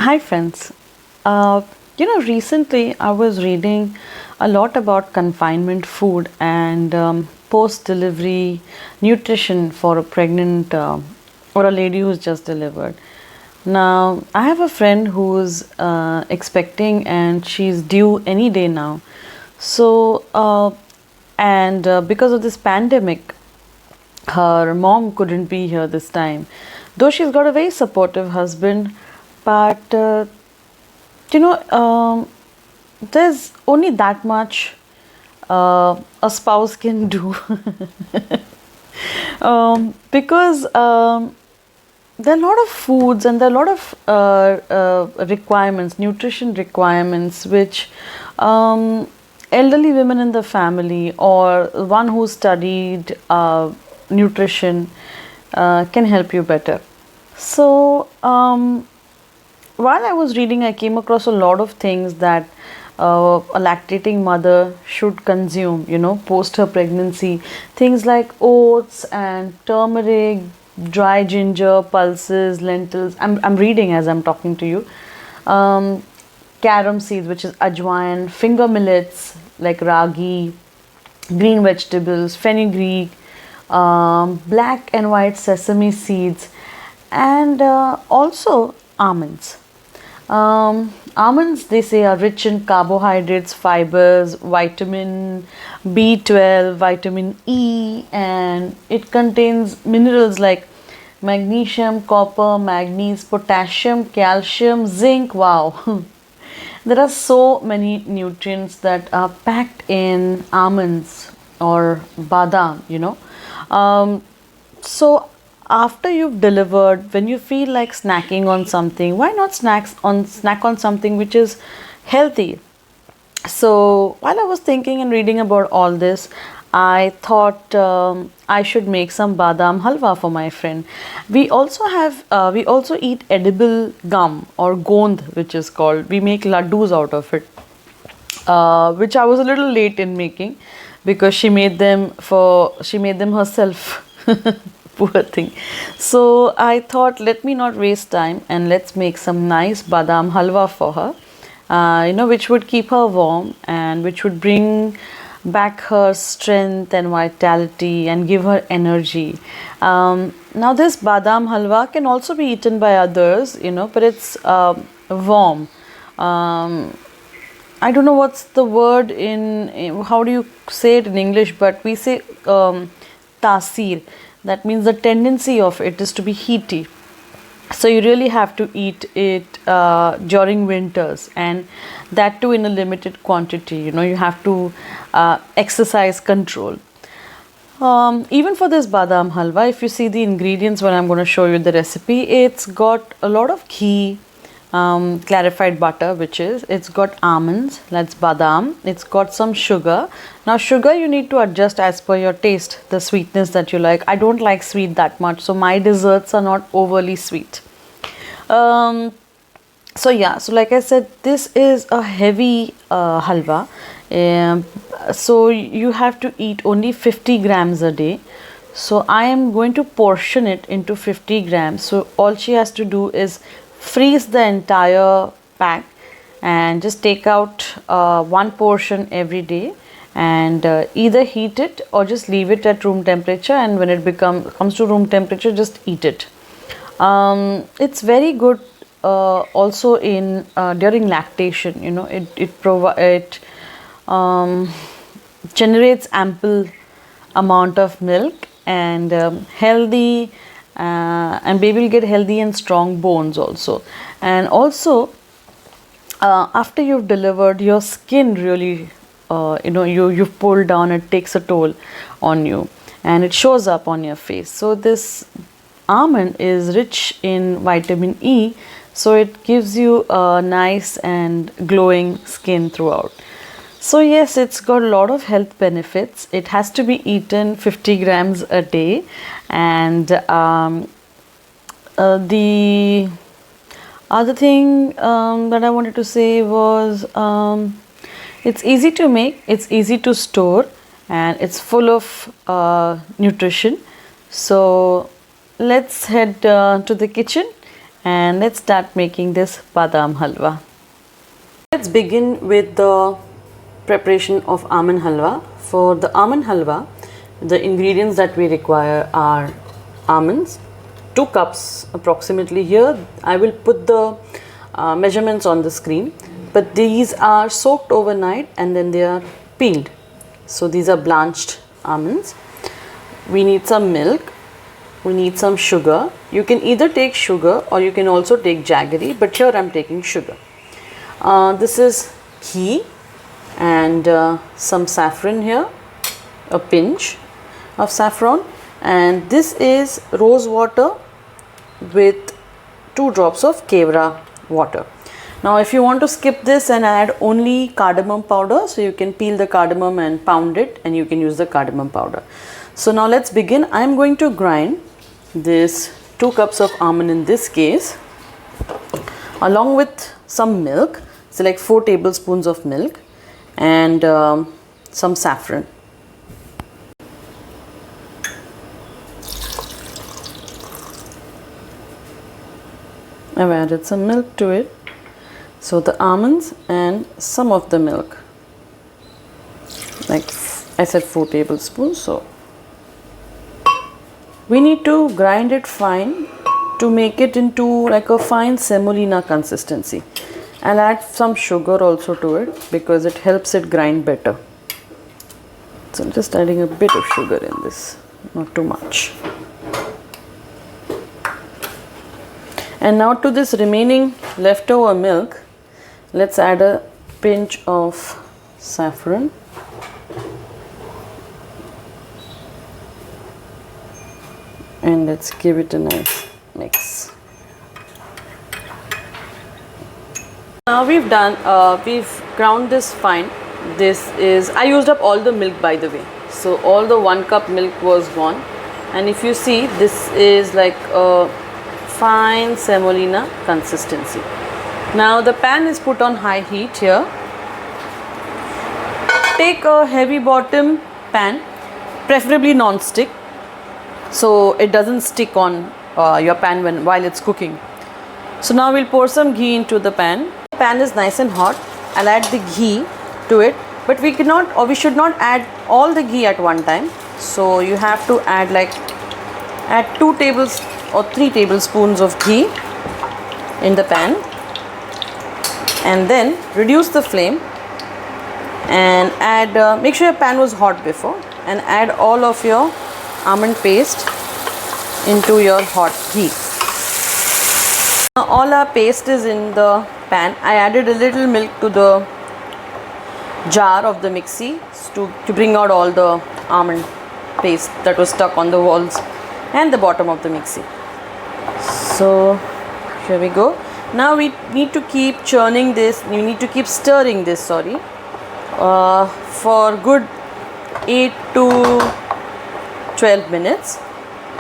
Hi, friends. Recently I was reading a lot about confinement food and post delivery nutrition for a pregnant or a lady who's just delivered. Now, I have a friend who's expecting and she's due any day now. So, and because of this pandemic, her mom couldn't be here this time, though she's got a very supportive husband. But you know, there's only that much a spouse can do. Because there are a lot of foods and there are a lot of requirements, nutrition requirements, which elderly women in the family or one who studied nutrition can help you better. So, while I was reading, I came across a lot of things that a lactating mother should consume, post her pregnancy. Things like oats and turmeric, dry ginger, pulses, lentils. I'm reading as I'm talking to you. Um, Carom seeds, which is ajwain, finger millets like ragi, green vegetables, fenugreek, black and white sesame seeds, and also almonds. Almonds, they say, are rich in carbohydrates, fibers, vitamin B12, vitamin E, and it contains minerals like magnesium, copper, manganese, potassium, calcium, zinc. Wow. There are so many nutrients that are packed in almonds or badam. So after you've delivered, when you feel like snacking on something, why not snack on something which is healthy? So while I was thinking and reading about all this, I thought I should make some badam halwa for my friend. We also eat edible gum or gond, which is called. We make laddus out of it, which I was a little late in making because she made them herself. Poor thing. So I thought, let me not waste time and let's make some nice badam halwa for her. Which would keep her warm and which would bring back her strength and vitality and give her energy. Now, this badam halwa can also be eaten by others, but it's warm. I don't know what's the word how do you say it in English, but we say tasir. That means the tendency of it is to be heaty. So you really have to eat it during winters, and that too in a limited quantity. You have to exercise control. Even for this badam halwa, if you see the ingredients when I'm going to show you the recipe, it's got a lot of ghee, clarified butter, it's got almonds, that's badam, it's got some sugar. Now sugar you need to adjust as per your taste, the sweetness that you like. I don't like sweet that much, so my desserts are not overly sweet. So yeah, so like I said, this is a heavy halwa. So you have to eat only 50 grams a day. So I am going to portion it into 50 grams. So all she has to do is freeze the entire pack and just take out one portion every day, and either heat it or just leave it at room temperature, and when it comes to room temperature, just eat it. It's very good also in during lactation. It generates ample amount of milk and healthy, and baby will get healthy and strong bones also. And also, after you've delivered, your skin really you've pulled down, it takes a toll on you and it shows up on your face. So this almond is rich in vitamin E, so it gives you a nice and glowing skin throughout. So yes, it's got a lot of health benefits. It has to be eaten 50 grams a day, and the other thing that I wanted to say was it's easy to make, it's easy to store, and it's full of nutrition. So let's head to the kitchen and let's start making this badam halwa. Let's begin with the preparation of almond halwa. For the almond halwa, the ingredients that we require are almonds, 2 cups approximately. Here I will put the measurements on the screen, but these are soaked overnight and then they are peeled. So these are blanched almonds. We need some milk, we need some sugar. You can either take sugar or you can also take jaggery, but here I am taking sugar. This is ghee and some saffron here, a pinch of saffron, and this is rose water with 2 drops of kevra water. Now if you want to skip this and add only cardamom powder, so you can peel the cardamom and pound it and you can use the cardamom powder. So now let's begin. I am going to grind this 2 cups of almond in this case along with some milk, so like 4 tablespoons of milk and some saffron. I've added some milk to it, so the almonds and some of the milk, like I said 4 tablespoons. So we need to grind it fine to make it into like a fine semolina consistency. I'll add some sugar also to it because it helps it grind better. So I'm just adding a bit of sugar in this, not too much. And now to this remaining leftover milk, let's add a pinch of saffron. And let's give it a nice mix. Now we've ground this fine. This is, I used up all the milk by the way. So all the 1 cup milk was gone. And if you see, this is like a fine semolina consistency. Now the pan is put on high heat here. Take a heavy bottom pan, preferably non-stick, so it doesn't stick on your pan while it's cooking. So now we'll pour some ghee into the pan. The pan is nice and hot. I'll add the ghee to it, but we cannot or we should not add all the ghee at one time. So you have to add 2 tables or 3 tablespoons of ghee in the pan, and then reduce the flame and add, make sure your pan was hot before, and add all of your almond paste into your hot ghee. Now all our paste is in the pan. I added a little milk to the jar of the mixie to bring out all the almond paste that was stuck on the walls and the bottom of the mixie. So here we go. Now we need to keep churning this, you need to keep stirring this, for good 8 to 12 minutes.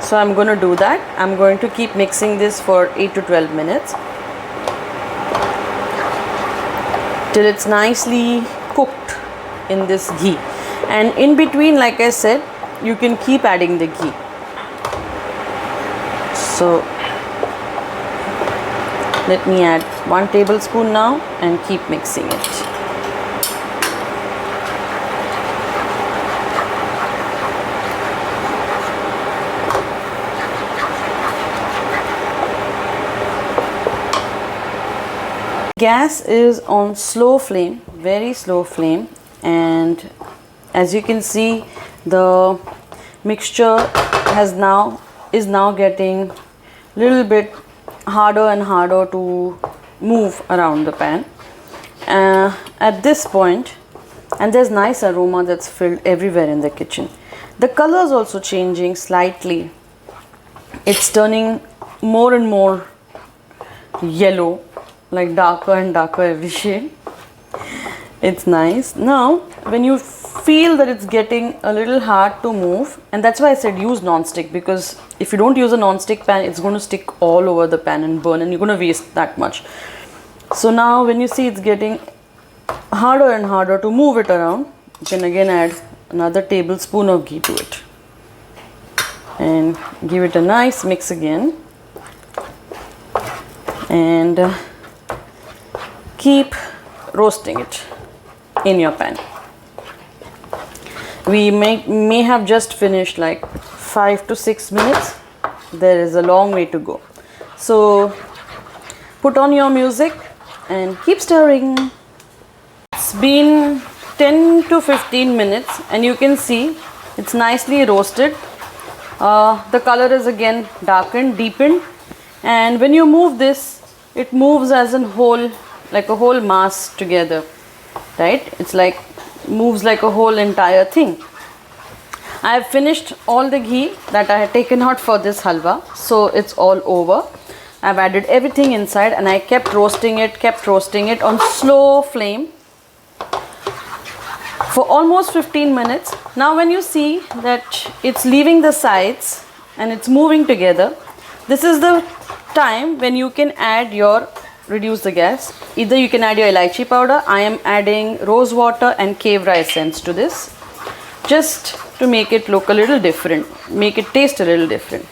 So I'm going to do that. I'm going to keep mixing this for 8 to 12 minutes till it's nicely cooked in this ghee. And in between, like I said, you can keep adding the ghee. So let me add 1 tablespoon now and keep mixing it. Gas is on slow flame, very slow flame, and as you can see, the mixture is now getting a little bit harder and harder to move around the pan. At this point, and there's nice aroma that's filled everywhere in the kitchen. The color is also changing slightly. It's turning more and more yellow, like darker and darker every shade. It's nice. Now when you feel that it's getting a little hard to move, and that's why I said use non-stick, because if you don't use a non-stick pan, it's going to stick all over the pan and burn, and you're going to waste that much. So now when you see it's getting harder and harder to move it around, you can again add another tablespoon of ghee to it and give it a nice mix again. and keep roasting it in your pan. We may have just finished like 5 to 6 minutes. There is a long way to go. So put on your music and keep stirring. It's been 10 to 15 minutes and you can see it's nicely roasted. The color is again darkened, deepened, and when you move this, it moves as a whole, like a whole mass together, right? It's like moves like a whole entire thing. I have finished all the ghee that I had taken out for this halwa, so it's all over. I've added everything inside and I kept roasting it on slow flame for almost 15 minutes. Now when you see that it's leaving the sides and it's moving together, this is the time when you can add your, reduce the gas. Either you can add your elaichi powder. I am adding rose water and kevra essence to this, just to make it look a little different, make it taste a little different.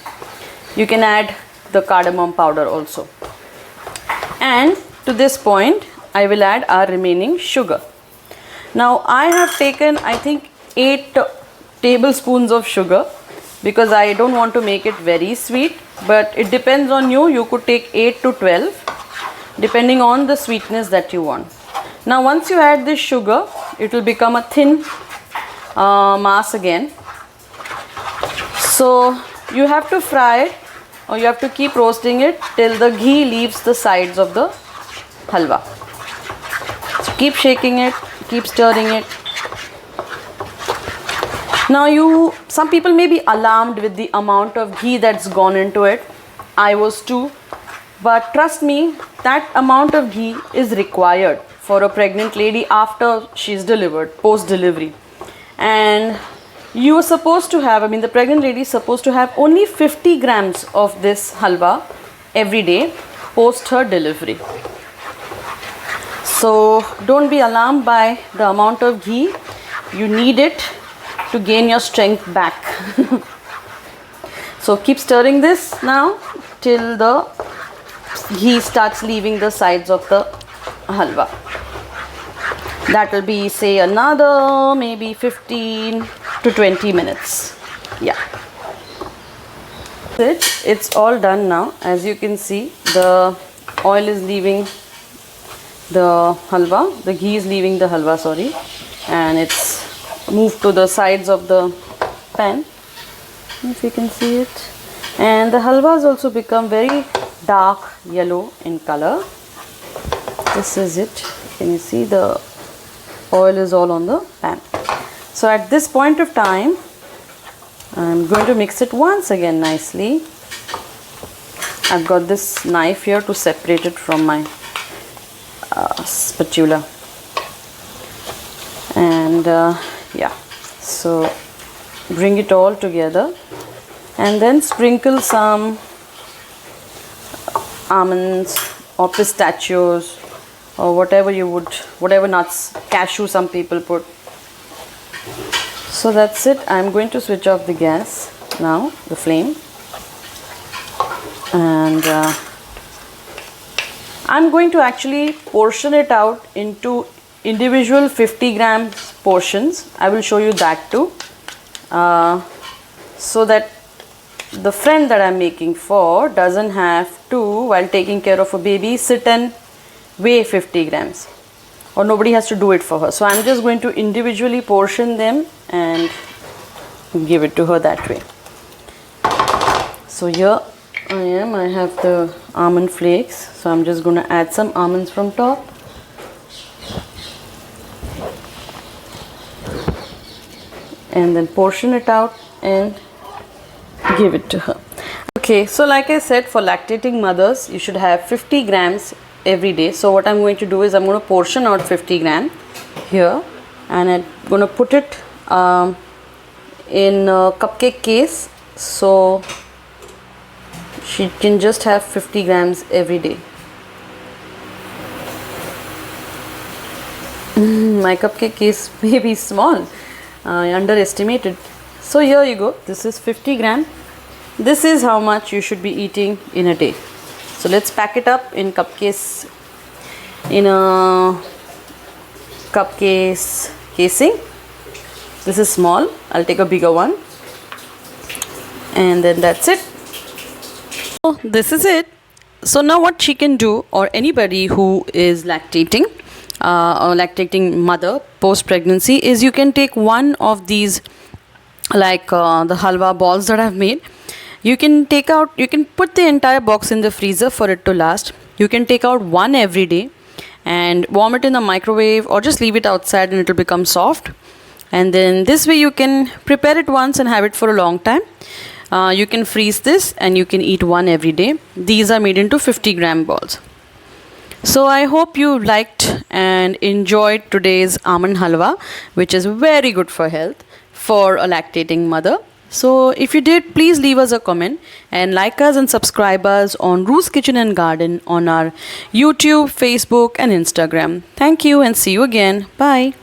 You can add the cardamom powder also. And to this point, I will add our remaining sugar. Now I have taken, I think, 8 tablespoons of sugar because I don't want to make it very sweet, but it depends on you. You could take 8 to 12 depending on the sweetness that you want. Now once you add this sugar, it will become a thin mass again. So you have to fry it, or you have to keep roasting it till the ghee leaves the sides of the halwa. So keep shaking it, keep stirring it. Now some people may be alarmed with the amount of ghee that's gone into it. I was too, but trust me, that amount of ghee is required for a pregnant lady after she's delivered, post delivery. And you are supposed to have, the pregnant lady is supposed to have only 50 grams of this halwa every day post her delivery. So don't be alarmed by the amount of ghee. You need it to gain your strength back. So keep stirring this now till the ghee starts leaving the sides of the halwa. That will be, say, another maybe 15 to 20 minutes. Yeah. It's all done now. As you can see, the oil is leaving the halwa, the ghee is leaving the halwa, sorry, and it's moved to the sides of the pan, if you can see it. And the halwa has also become very dark yellow in color. This is it. Can you see the oil is all on the pan? So at this point of time, I'm going to mix it once again nicely. I've got this knife here to separate it from my spatula. And yeah, so bring it all together and then sprinkle some almonds or pistachios or whatever you would, whatever nuts, cashew some people put. So that's it. I'm going to switch off the gas now, the flame, and I'm going to actually portion it out into individual 50 gram portions. I will show you that too, so that the friend that I'm making for doesn't have to, while taking care of a baby, sit and weigh 50 grams, or nobody has to do it for her. So I'm just going to individually portion them and give it to her that way. So here I have the almond flakes, so I'm just going to add some almonds from top. And then portion it out and give it to her. Okay, so like I said, for lactating mothers, you should have 50 grams every day. So what I'm going to do is I'm going to portion out 50 gram here, and I'm going to put it in a cupcake case, so she can just have 50 grams every day. My cupcake case may be small. I underestimated. So here you go. This is 50 gram. This is how much you should be eating in a day. So let's pack it up in cupcase, in a cupcase casing. This is small. I'll take a bigger one, and then that's it. So this is it. So now what she can do, or anybody who is lactating or lactating mother post pregnancy, is you can take one of these, like the halwa balls that I've made. You can take out, you can put the entire box in the freezer for it to last. You can take out one every day and warm it in the microwave, or just leave it outside and it will become soft. And then this way you can prepare it once and have it for a long time. You can freeze this and you can eat one every day. These are made into 50-gram balls. So I hope you liked and enjoyed today's almond halwa, which is very good for health for a lactating mother. So if you did, please leave us a comment and like us and subscribe us on Ru's Kitchen and Garden on our YouTube, Facebook and Instagram. Thank you and see you again. Bye.